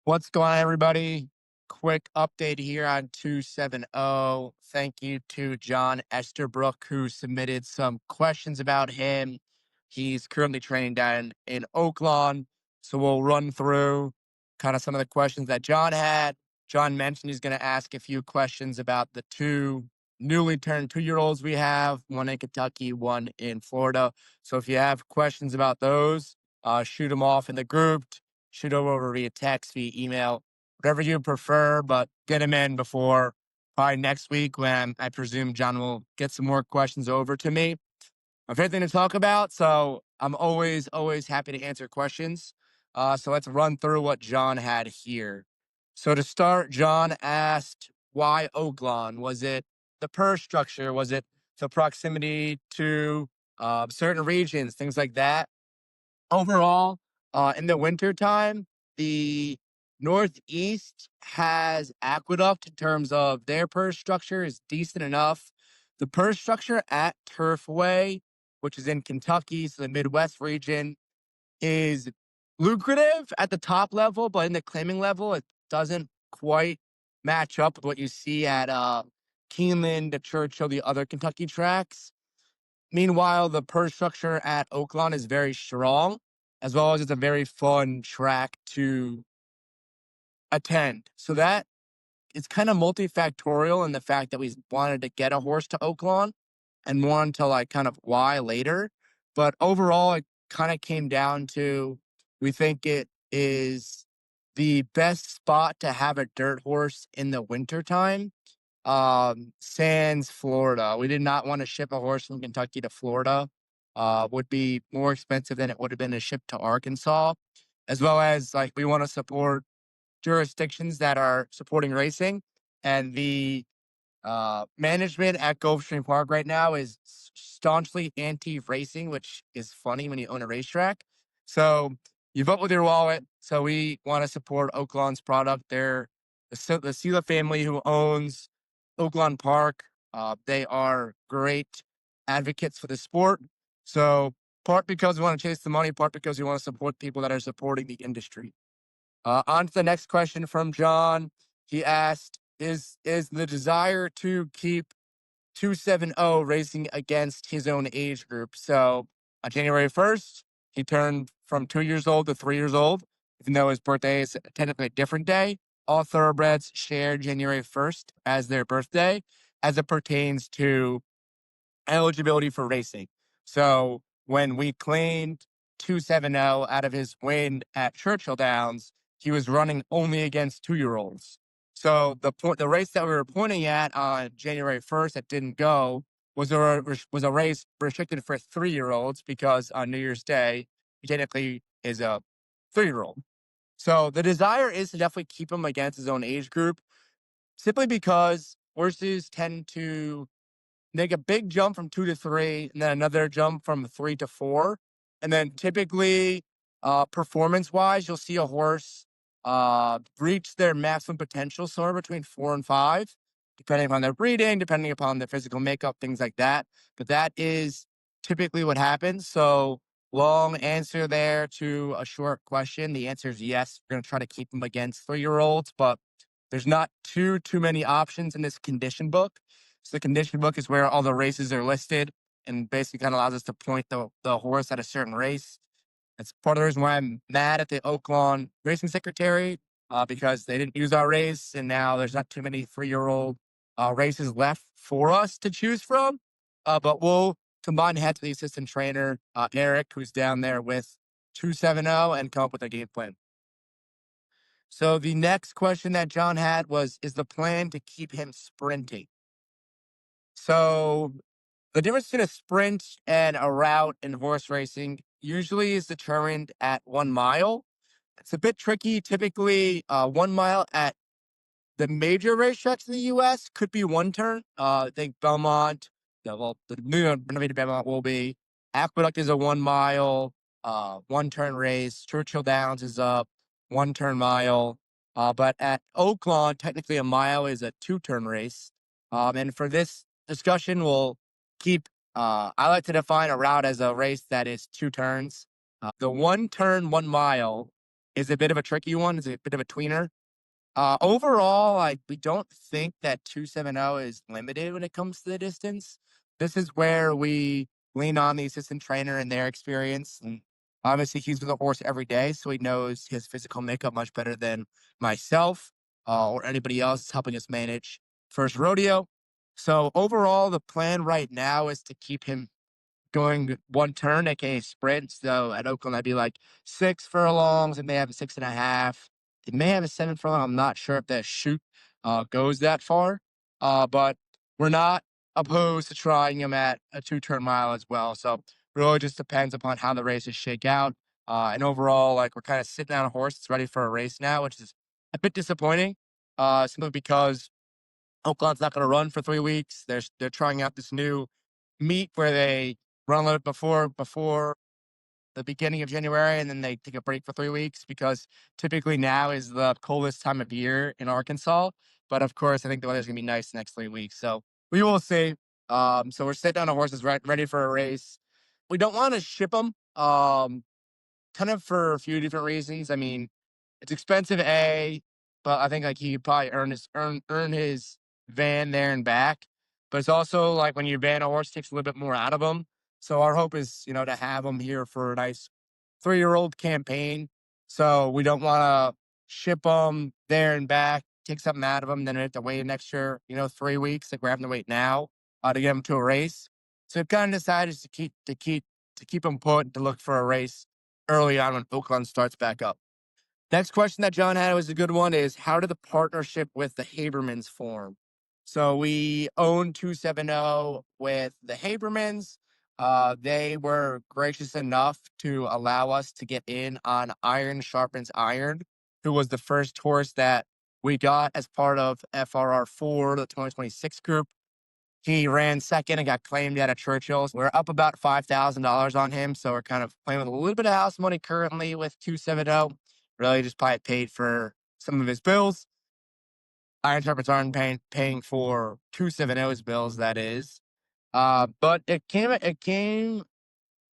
What's going on, everybody? Quick update here on 270. Thank you to John Esterbrook, who submitted some questions about him. He's currently training down in Oaklawn. So we'll run through kind of some of the questions that John had. John mentioned he's going to ask a few questions about the two newly turned 2-year-olds we have, one in Kentucky, one in Florida. So if you have questions about those, shoot them off in the group, shoot over via text, via email, whatever you prefer, but get them in before probably next week when I presume John will get some more questions over to me. I have everything to talk about, so I'm always happy to answer questions. So let's run through what John had here. So to start, John asked, why Oaklawn? Was it the purse structure? Was it the proximity to certain regions, things like that? Overall, in the wintertime, the Northeast has aqueduct in terms of their purse structure is decent enough. The purse structure at Turfway, which is in Kentucky, so the Midwest region, is lucrative at the top level, but in the claiming level, it doesn't quite match up with what you see at Keeneland, the Churchill, the other Kentucky tracks. Meanwhile, the purse structure at Oaklawn is very strong, as well as it's a very fun track to attend. So that it's kind of multifactorial in the fact that we wanted to get a horse to Oaklawn and more until like kind of why later. But overall, it kind of came down to we think it is the best spot to have a dirt horse in the wintertime. Sans Florida. We did not want to ship a horse from Kentucky to Florida. Would be more expensive than it would have been to ship to Arkansas, as well as like we want to support jurisdictions that are supporting racing. And the management at Gulfstream Park right now is staunchly anti-racing, which is funny when you own a racetrack. So you vote with your wallet. So we want to support Oaklawn's product. They're the Sela family who owns Oaklawn Park. They are great advocates for the sport. So part because we want to chase the money, part because we want to support people that are supporting the industry. On to the next question from John. He asked, is the desire to keep 270 racing against his own age group? So on January 1st, he turned from 2 years old to 3 years old, even though his birthday is technically a different day. All thoroughbreds share January 1st as their birthday as it pertains to eligibility for racing. So when we claimed 270 out of his win at Churchill Downs, he was running only against 2-year-olds. So the race that we were pointing at on January 1st that didn't go was a race restricted for 3-year-olds because on New Year's Day, he technically is a 3-year-old. So the desire is to definitely keep him against his own age group, simply because horses tend to make a big jump from 2 to 3, and then another jump from 3 to 4. And then typically, performance wise, you'll see a horse reach their maximum potential somewhere between 4 and 5, depending upon their breeding, depending upon their physical makeup, things like that. But that is typically what happens. So, long answer there to a short question. The answer is yes. We're going to try to keep them against 3-year-olds, but there's not too many options in this condition book. So the condition book is where all the races are listed and basically kind of allows us to point the horse at a certain race. That's part of the reason why I'm mad at the Oaklawn racing secretary, because they didn't use our race, and now there's not too many 3-year-old races left for us to choose from. But we'll combine heads with the assistant trainer, Eric, who's down there with 270, and come up with a game plan. So the next question that John had was, is the plan to keep him sprinting? So the difference between a sprint and a route in horse racing usually is determined at 1 mile. It's a bit tricky. Typically, 1 mile at the major racetracks in the U.S. could be one turn. I think Belmont, the new renovated Belmont will be. Aqueduct is a 1 mile, one turn race. Churchill Downs is a 1 turn mile. But at Oaklawn, technically a mile is a 2 turn race. And for this discussion, we'll keep, I like to define a route as a race that is 2 turns. The 1 turn, 1 mile is a bit of a tricky one. It's a bit of a tweener. Overall, like we don't think that 270 is limited when it comes to the distance. This is where we lean on the assistant trainer and their experience. And obviously, he's with the horse every day, so he knows his physical makeup much better than myself or anybody else helping us manage first rodeo. So overall, the plan right now is to keep him going one turn, aka sprint. So at Oakland, I'd be like 6 furlongs. It may have a 6.5. It may have a 7 furlong. I'm not sure if that shoot goes that far. But we're not opposed to trying him at a 2 turn mile as well. So really just depends upon how the races shake out. And overall, like we're kind of sitting on a horse that's ready for a race now, which is a bit disappointing. Simply because Oaklawn's not going to run for 3 weeks. They're trying out this new meet where they run a little bit before the beginning of January, and then they take a break for 3 weeks because typically now is the coldest time of year in Arkansas. But of course, I think the weather's gonna be nice the next 3 weeks. So we will see. So we're sitting on our horses ready for a race. We don't want to ship them. Kind of for a few different reasons. I mean, it's expensive, but I think like he could probably earn his van there and back. But it's also like when you van a horse, it takes a little bit more out of him. So our hope is, to have him here for a nice 3-year-old campaign. So we don't want to ship them there and back, take something out of them, then we have to wait an extra, 3 weeks. Like we're having to wait now to get them to a race. So we've kind of decided to keep them put to look for a race early on when Oakland starts back up. Next question that John had was a good one is how did the partnership with the Habermans form? So we own 270 with the Habermans. They were gracious enough to allow us to get in on Iron Sharpens Iron, who was the first horse that we got as part of FRR4, the 2026 group. He ran second and got claimed out of Churchill's. We're up about $5,000 on him, so we're kind of playing with a little bit of house money currently with 270. Really just probably paid for some of his bills. Iron Sharpers aren't paying for 270's bills, that is. But it came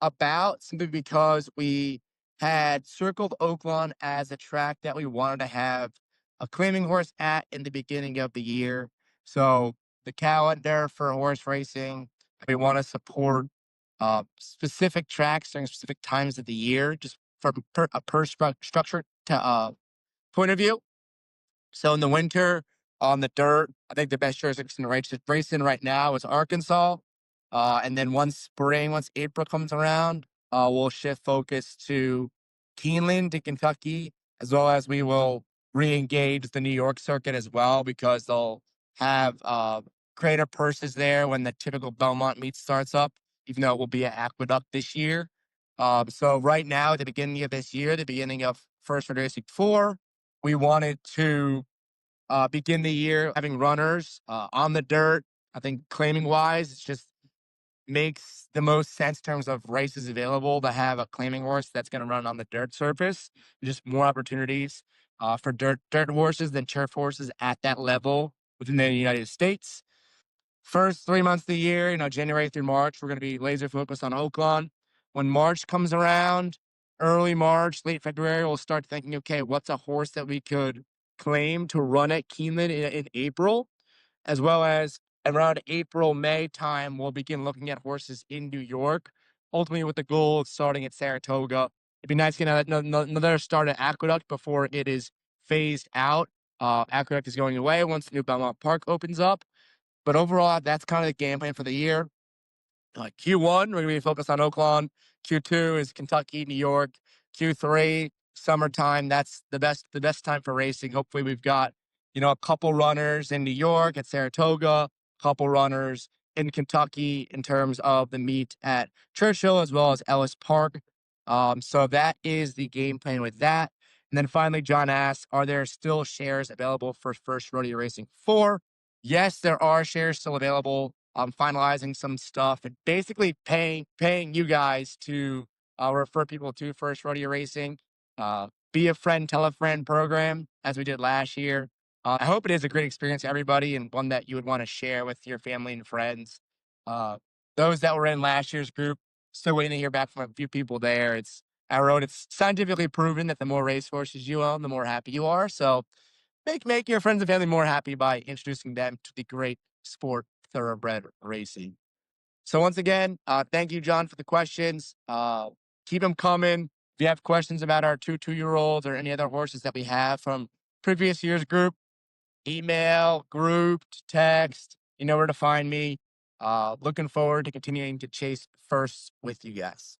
about simply because we had circled Oaklawn as a track that we wanted to have a claiming horse at in the beginning of the year. So the calendar for horse racing, we want to support specific tracks during specific times of the year, just from a structure point of view. So in the winter, on the dirt, I think the best jurisdiction to race in right now is Arkansas. And then once April comes around, we'll shift focus to Keeneland to Kentucky, as well as we will re-engage the New York circuit as well, because they'll have greater purses there when the typical Belmont meet starts up, even though it will be at Aqueduct this year. So right now, at the beginning of this year, the beginning of First Road Racing 4, we wanted to begin the year having runners on the dirt. I think claiming wise, it just makes the most sense in terms of races available to have a claiming horse that's going to run on the dirt surface. Just more opportunities for dirt horses than turf horses at that level within the United States. First 3 months of the year, January through March, we're going to be laser focused on Oaklawn. When March comes around, early March, late February, we'll start thinking, okay, what's a horse that we could claim to run at Keeneland in April, as well as around April, May time, we'll begin looking at horses in New York, ultimately with the goal of starting at Saratoga. It'd be nice to get another start at Aqueduct before it is phased out. Aqueduct is going away once the new Belmont Park opens up. But overall, that's kind of the game plan for the year. Q1, we're going to be focused on Oaklawn. Q2 is Kentucky, New York. Q3, summertime. That's the best time for racing. Hopefully, we've got a couple runners in New York at Saratoga, a couple runners in Kentucky in terms of the meet at Churchill as well as Ellis Park. So that is the game plan with that. And then finally, John asks, are there still shares available for First Rodeo Racing 4? Yes, there are shares still available. I'm finalizing some stuff and basically paying you guys to refer people to First Rodeo Racing. Be a friend, tell a friend program as we did last year. I hope it is a great experience for everybody and one that you would want to share with your family and friends. Uh, those that were in last year's group, still waiting to hear back from a few people there. It's I wrote, it's scientifically proven that the more racehorses you own, the more happy you are. So make your friends and family more happy by introducing them to the great sport thoroughbred racing. So once again, thank you, John, for the questions. Keep them coming. If you have questions about our two-year-olds or any other horses that we have from previous year's group, email, group, text, you know where to find me. Looking forward to continuing to chase firsts with you guys.